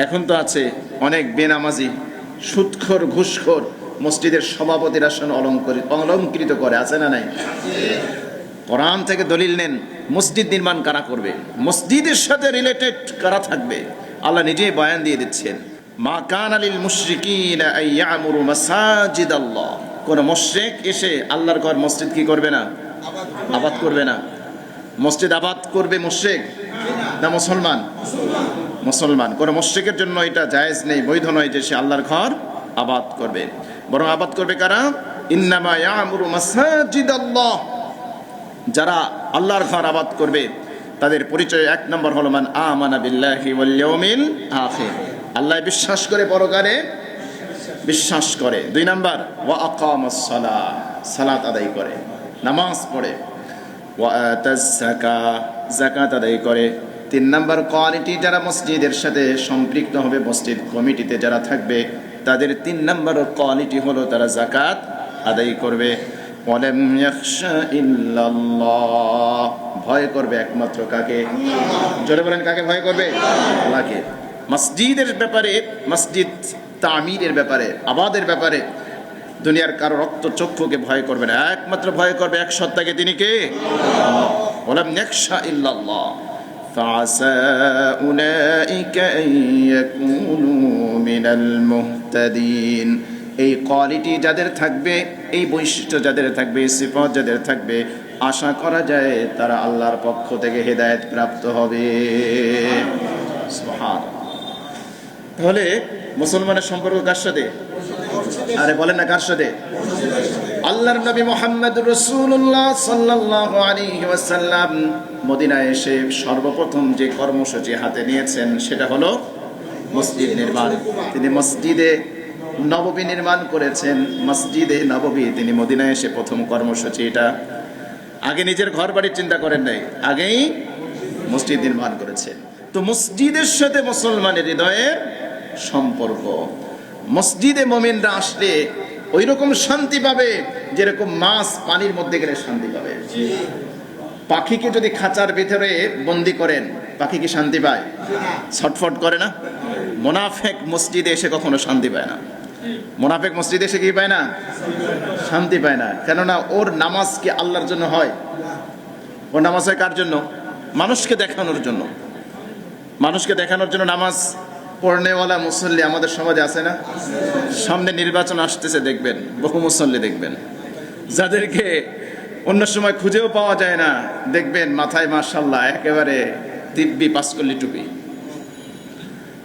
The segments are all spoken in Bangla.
এখন তো আছে অনেক বেনামাজি, সুদখোর, ঘুষখোর মসজিদের সভাপতির আসন অলঙ্কৃত করে, আছে না নাই? কোরআন থেকে দলিল নেন, মসজিদ নির্মাণ কারা করবে, মসজিদের সাথে রিলেটেড কারা থাকবে, আল্লাহ নিজেই বয়ান দিয়ে দিচ্ছেন। মা কানা লিল মুশরিকিনা আইয়ামুরু মাসাজিদাল্লাহ। কোন মুশরিক এসে আল্লাহর ঘর মসজিদ কি করবে না? আবাদ করবে না। মসজিদ আবাদ করবে মুশরিক না মুসলমান? মুসলমান। কোন মুশরিকের জন্য এটা জায়েজ নেই, বৈধ নয় যে সে আল্লাহর ঘর আবাদ করবে, বরং আবাদ করবে কারা? ইন্নামা ইয়ামুরু মাসাজিদাল্লাহ। যারা আল্লাহর ঘর আবাদ করবে তাদের পরিচয় 1 নম্বর হলো মান আমানা বিল্লাহি ওয়াল ইয়াউমিল আখির, আল্লাহ বিশ্বাস করে, পরকালে বিশ্বাস করে। 2 নম্বর ওয়া আকামাস সালাহ, সালাত আদায় করে, নামাজ পড়ে। ওয়া আতাস যাকাত, যাকাত আদায় করে। 3 নম্বর কোয়ালিটি, যারা মসজিদের সাথে সম্পৃক্ত হবে, মসজিদ কমিটিতে যারা থাকবে, তাদের 3 নম্বর কোয়ালিটি হলো তারা যাকাত আদায় করবে। ওয়ালাম ইয়াখশা ইল্লাল্লাহ, ভয় করবে একমাত্র কাকে? জোরে বলেন, কাকে ভয় করবে? আল্লাহকে। মসজিদের ব্যাপারে, মসজিদ তামিরের ব্যাপারে, আবাদের ব্যাপারে দুনিয়ার কারো রক্ত চক্ষুকে ভয় করবে না, একমাত্র ভয় করবে এক সত্তাকে, তিনি কে? ওয়ালাম ইয়াখশা ইল্লাল্লাহ ফাআসা উলাইকা আন ইয়াকুনু মিনাল মুহতাদিন। এই কোয়ালিটি যাদের থাকবে, এই বৈশিষ্ট্য যাদের থাকবে, এই সিফাত যাদের থাকবে, আশা করা যায় তারা আল্লাহর পক্ষ থেকে হেদায়েত প্রাপ্ত হবে। সুবহানাল্লাহ। তাহলে মুসলমানের সম্পর্ক কার সাথে? আরে বলেন না, কার সাথে? আল্লাহর নবী মুহাম্মদুর রাসূলুল্লাহ সাল্লাল্লাহু আলাইহি ওয়াসাল্লাম মদিনায় এসে সর্বপ্রথম যে কর্মসূচি হাতে নিয়েছেন সেটা হলো মসজিদ নির্মাণ। তিনি মসজিদে নববী নির্মাণ করেছেন। মসজিদে নববী তিনি মদিনায় এসে প্রথম কর্মসূচি এটা। আগে নিজের ঘর বাড়ি চিন্তা করেন নাই, আগেই মসজিদ নির্মাণ করেছেন। তো মসজিদের সাথে মুসলমানের হৃদয়ের সম্পর্ক, মসজিদে মুমিনরা আসলে ওই রকম শান্তি পাবে যেরকম মাছ পানির মধ্যে গেলে শান্তি পাবে। পাখিকে যদি খাঁচার ভিতরে বন্দি করেন, পাখি কি শান্তি পায়? ছটফট করে না? মুনাফিক মসজিদে এসে কখনো শান্তি পায় না। মুনাফিক মসজিদে এসে কি পায় না? শান্তি পায় না। কেননা ওর নামাজ কি আল্লাহর জন্য হয়? ওর নামাজ হয় কার জন্য? মানুষকে দেখানোর জন্য। মানুষকে দেখানোর জন্য নামাজ পড়নেওয়ালা মুসল্লি আমাদের সমাজে আছে না? সামনে নির্বাচন আসতেছে, দেখবেন বহু মুসল্লি দেখবেন যাদেরকে অন্য সময় খুঁজেও পাওয়া যায় না, দেখবেন মাথায় মাশাআল্লাহ একেবারে দিব্যি পাঁচকল্লি টুপি।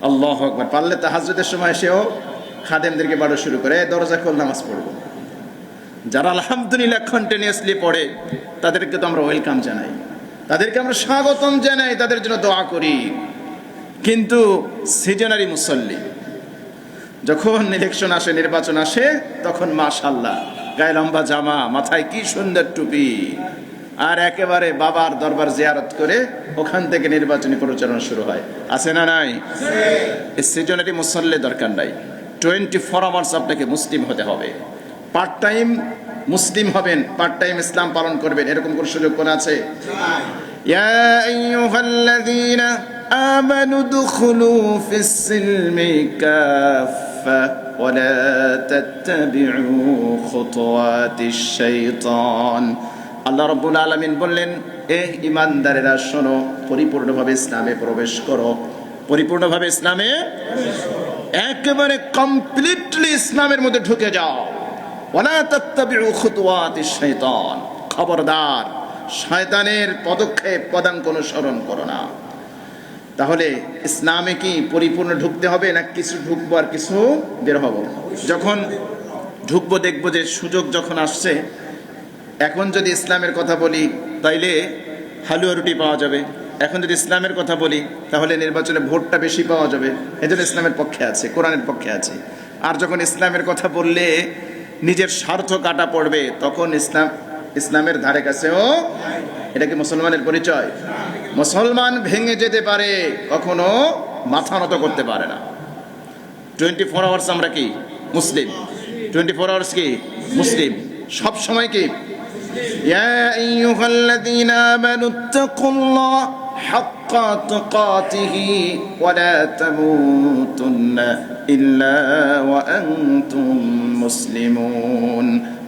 আল্লাহু আকবার। পারলে তাহাজ্জুদের সময় সেও খাদেমদেরকে বাড়ো শুরু করে, দরজা খোল, নামাজ পড়বো। যারা আলহামদুলিল্লাহ কন্টিনিউয়াসলি পড়ে তাদেরকে তো আমরা ওয়েলকাম জানাই, তাদেরকে আমরা স্বাগতম জানাই, তাদের জন্য দোয়া করি। কিন্তু সিজনারি মুসল্লি, যখন ইলেকশন আসে, নির্বাচন আসে, তখন মাশাআল্লাহ গায়ে লম্বা জামা, মাথায় কি সুন্দর টুপি, আর একেবারে বাবার দরবার জিয়ারত করে ওখান থেকে নির্বাচনী প্রচারণা শুরু হয়। আছে না নাই? এই সিজনারি মুসল্লি দরকার নাই। 24 আওয়ার্স আপনাকে মুসলিম হতে হবে। পার্ট টাইম মুসলিম হবেন, পার্ট টাইম ইসলাম পালন করবেন, এরকম কোন সুযোগ কোন আছে? ইয়া আইয়ুহাল্লাযীনা আমানু দুখুলু ফিস সিলমি কাফা ওয়া লা তাত্তাবিউ খুতুওয়াতিশ শাইতান। আল্লাহ রাব্বুল আলামিন বললেন, হে ঈমানদারেরা শোনো, পরিপূর্ণভাবে ইসলামে প্রবেশ করো, পরিপূর্ণভাবে ইসলামে একেবারে কমপ্লিটলি ইসলামের মধ্যে ঢুকে যাও। ওয়ালা তাত্তাবিউ খুতুওয়াতিশ শাইতান, খবরদার শয়তানের পদক্ষেপ পদাঙ্ক অনুসরণ করো না। তাহলে ইসলামে কি পরিপূর্ণ ঢুকতে হবে, না কিছু ঢুকবো আর কিছু বের হবো? যখন ঢুকবো দেখবো যে সুযোগ যখন আসছে, এখন যদি ইসলামের কথা বলি তাইলে হালুয়া রুটি পাওয়া যাবে, এখন যদি ইসলামের কথা বলি তাহলে নির্বাচনে ভোটটা বেশি পাওয়া যাবে, এজন্য ইসলামের পক্ষে আছে, কোরআনের পক্ষে আছে। আর যখন ইসলামের কথা বললে নিজের স্বার্থ কাটা পড়বে, তখন ইসলামের ধারে কাছেও। এটা কি মুসলমানের পরিচয়? মুসলমান ভেঙে যেতে পারে, কখনো মাথা নত করতে পারে না। 24 আওয়ার্স আমরা কি মুসলিম? 24 আওয়ার্স কি মুসলিম? সব সময় কি? ইয়া আইয়ুহাল্লাযীনা আমানুত্তাকুল্লাহ, হাক্কা তুকাতিহি ওয়া লা তামুতুন্না ইল্লা ওয়া আনতুম মুসলিমুন।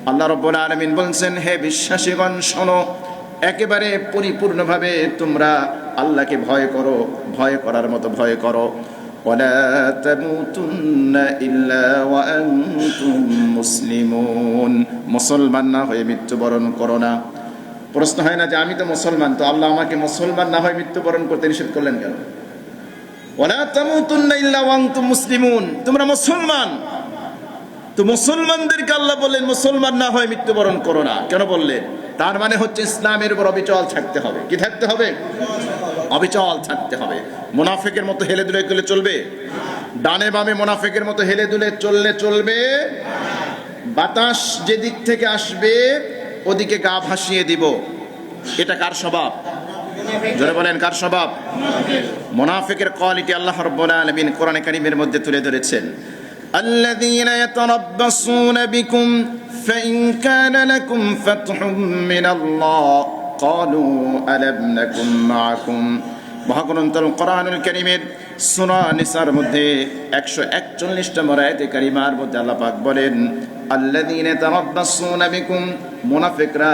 আল্লাহ রাব্বুল আলামিন বলছেন, হে বিশ্বাসীগণ শোনো, একেবারে পরিপূর্ণভাবে তোমরা আল্লাহকে ভয় করো, ভয় করার মতো ভয় করো। ওয়ালা তামুতুন্না ইল্লা ওয়া আনতুম মুসলিমুন, মুসলমান না হয়ে মৃত্যুবরণ করো না। প্রশ্ন হয় না যে আমি তো মুসলমান, তো আল্লাহ আমাকে মুসলমান না হয়ে মৃত্যুবরণ করতে নিষেধ করলেন কেন? ওয়ালা তামুতুন্না ইল্লা ওয়া আনতুম মুসলিমুন, তোমরা মুসলমান, তো মুসলমানদেরকে আল্লাহ বললেন মুসলমান না হয়ে মৃত্যুবরণ করো না। কেন বললেন? তার মানে হচ্ছে ইসলামের উপর অবিচল থাকতে হবে। কি থাকতে হবে? অবিচল থাকতে হবে। মুনাফিকের মতো হেলে দুলে গেলে চলবে? ডানে বামে মুনাফিকের মতো হেলে দুলে চললে চলবে? বাতাস যেদিক থেকে আসবে ওদিকে গা ভাসিয়ে দিব, এটা কার স্বভাব? জোরে বলেন, কার স্বভাব? মুনাফিকের কোয়ালিটি আল্লাহ রাব্বুল আলামিন কোরআনে কারীমের মধ্যে তুলে ধরেছেন। الذين يتربصون بكم فإن كان لكم فتح من الله قالوا ألم نكن معكم। মহাগ্রন্থ কোরআনুল কারীমের সূরা নিসার মধ্যে 141 নম্বর আয়াতে কারিমার মধ্যে আল্লাহ পাক বলেন, আল্লাযীনা তারাব্বাসুনা বিকুম, মুনাফিকরা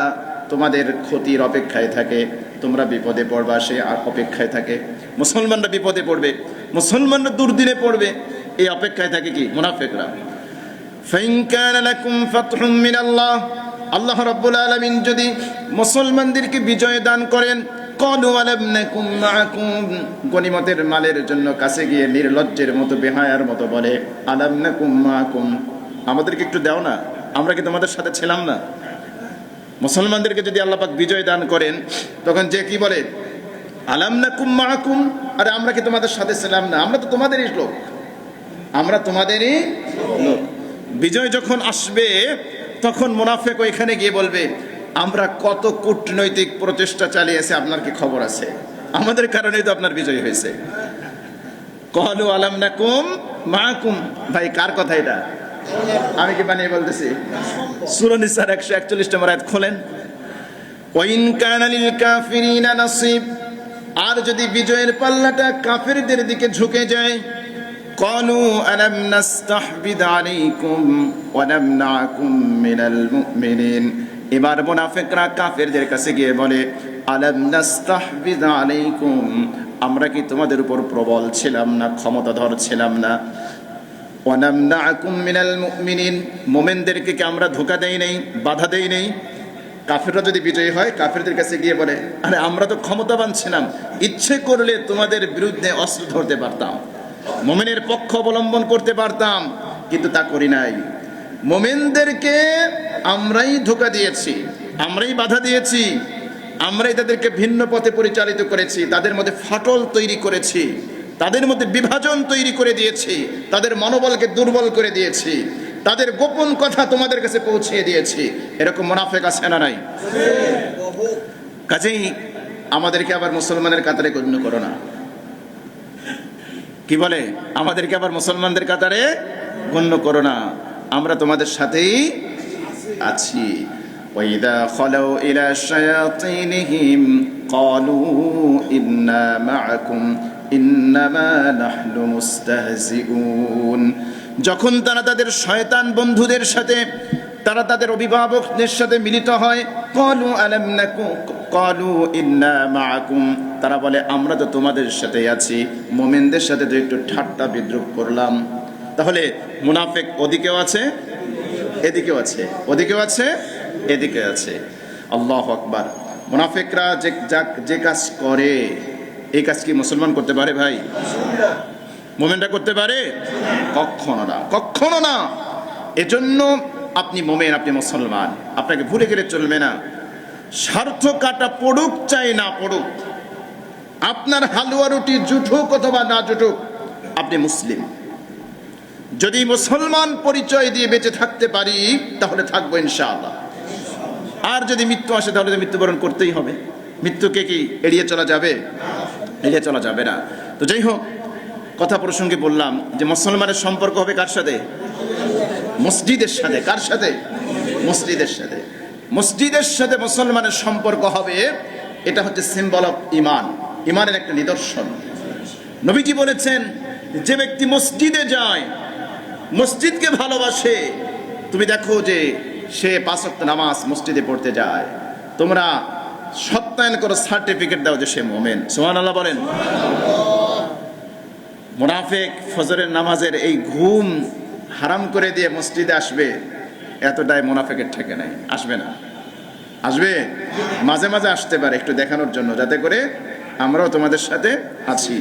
তোমাদের ক্ষতির অপেক্ষায় থাকে, তোমরা বিপদে পড়বা সে অপেক্ষায় থাকে। মুসলমানরা বিপদে পড়বে, মুসলমানরা দুর্দিনে পড়বে, এই অপেক্ষায় থাকে কি? মুনাফিকরা। ফাইন কানা লাকুম ফাতহুম মিনাল্লাহ, আল্লাহ রাব্বুল আলামিন যদি মুসলমানদেরকে বিজয় দান করেন, ক্বালু আলাম নাকুম মাআকুম, গনিমতের মালের জন্য কাছে গিয়ে নির্লজ্জের মতো বেহায়ার মতো বলে, আলাম নাকুম মাআকুম, আমাদেরকে একটু দাও না, আমরা কি তোমাদের সাথে ছিলাম না? মুসলমানদেরকে যদি আল্লাহ পাক বিজয় দান করেন, তখন যে কি বলে? আলাম নাকুম মাআকুম, আরে আমরা কি তোমাদের সাথে ছিলাম না? আমরা তো তোমাদেরই লোক, আমরা তোমাদেরই লোক। বিজয় যখন আসবে তখন মুনাফিক ওইখানে গিয়ে বলবে, আমরা কত কূটনৈতিক প্রচেষ্টা চালিয়েছি, আপনার কি খবর আছে? আমাদের কারণেই তো আপনার বিজয় হয়েছে। ক্বালু আলাম নাকুম মাআকুম, ভাই কার কথা এটা? আমি কি বানিয়ে বলতেছি? সূরা নিসার 141 নম্বর আয়াত খোলেন। ওয়াইন কানা লিল কাফিরিনা নাসিব, আর যদি বিজয়ের পাল্লাটা কাফেরদের দিকে ঝুঁকে যায়, ক্বালু আলাম নাস্তাহবিদ আলাইকুম ওয়া নামনাকুম মিনাল মুমিনিন, এবার মুনাফিকরা কাফেরদের কাছে গিয়ে বলে, আলাম নাস্তাহবিদ আলাইকুম, আমরা কি তোমাদের উপর প্রবল ছিলাম না, ক্ষমতাধর ছিলাম না? ওয়া নামনাকুম মিনাল মুমিনিন, মুমিনদেরকে কি আমরা ধোঁকা দেই নাই, বাধা দেই নাই? কাফেররা যদি বিজয়ী হয় কাফেরদের কাছে গিয়ে বলে, আরে আমরা তো ক্ষমতাবান ছিলাম, ইচ্ছে করলে তোমাদের বিরুদ্ধে অস্ত্র ধরতে পারতাম, মুমিনের পক্ষ অবলম্বন করতে পারতাম, কিন্তু তা করি নাই। মুমিনদেরকে আমরাই ধোঁকা দিয়েছি, আমরাই বাধা দিয়েছি, আমরাই তাদেরকে ভিন্ন পথে পরিচালিত করেছি, তাদের মধ্যে ফাটল তৈরি করেছি, তাদের মধ্যে বিভাজন তৈরি করে দিয়েছি, তাদের মনোবলকে দুর্বল করে দিয়েছি, তাদের গোপন কথা তোমাদের কাছে পৌঁছিয়ে দিয়েছি। এরকম মুনাফিক আছে না নাই? কাজেই আমাদেরকে আবার মুসলমানের কাতারে গণ্য করো না। কি বলে? আমাদেরকে আবার মুসলমানদের কাতারে গণ্য করো না, আমরা তোমাদের সাথেই আছি। ওয়াইদা খালাউ ইলা শায়াতিনহিম ক্বালু ইন্না মাআকুম ইন্নামা নাহনু মুস্তাহজিউন, যখন তারা তাদের শয়তান বন্ধুদের সাথে, তারা তাদের অভিভাবকদের সাথে মিলিত হয়, ক্বালু আলাম নাকুম ক্বালু ইন্না মাআকুম, তারা বলে আমরা তো তোমাদের সাথেই আছি, মুমিনদের সাথে তো একটু ঠাট্টা বিদ্রুপ করলাম। তাহলে মুনাফিক ওদিকেও আছে, এদিকেও আছে, ওদিকেও আছে, এদিকে আছে। আল্লাহু আকবার। মুনাফিকরা যে কাজ করে, এই কাজ কি মুসলমান করতে পারে ভাই? মুমিনরা করতে পারে? কখনো না, কখনো না। এজন্য আপনি মুমিন, আপনি মুসলমান, আপনাকে ভুলে গেলে চলবে না। স্বার্থ কাটা পড়ুক চাই না পড়ুক, আপনার হালুয়া রুটি জুটুক অথবা না জুটুক, আপনি মুসলিম। যদি মুসলমান পরিচয় দিয়ে বেঁচে থাকতে পারি তাহলে থাকবো ইনশাআল্লাহ। আর যদি মৃত্যু আসে তাহলে তো মৃত্যুবরণ করতেই হবে। মৃত্যুকে কি এড়িয়ে চলা যাবে? এড়িয়ে চলা যাবে না। তো যাই হোক, কথা প্রসঙ্গে বললাম যে মুসলমানের সম্পর্ক হবে কার সাথে? মসজিদের সাথে। কার সাথে? মসজিদের সাথে। মসজিদের সাথে মুসলমানের সম্পর্ক হবে, এটা হচ্ছে সিম্বল অফ ইমান। ইমানের একটা নিদর্শন। নবীজি বলেছেন, যে ব্যক্তি মসজিদে যায়, মসজিদকে ভালোবাসে, তুমি দেখো যে সে 5 ওয়াক্ত নামাজ মসজিদে পড়তে যায়, তোমরা সত্যায়ন করো, সার্টিফিকেট দাও যে সে মুমিন। সুবহানাল্লাহ বলেন। মুনাফিক ফজরের নামাজের এই ঘুম হারাম করে দিয়ে মসজিদে আসবে, এতটাই মুনাফিকের ঠেকে নাই, আসবে না। আসবে, মাঝে মাঝে আসতে পারে একটু দেখানোর জন্য, যাতে করে আমরাও তোমাদের সাথে আছি।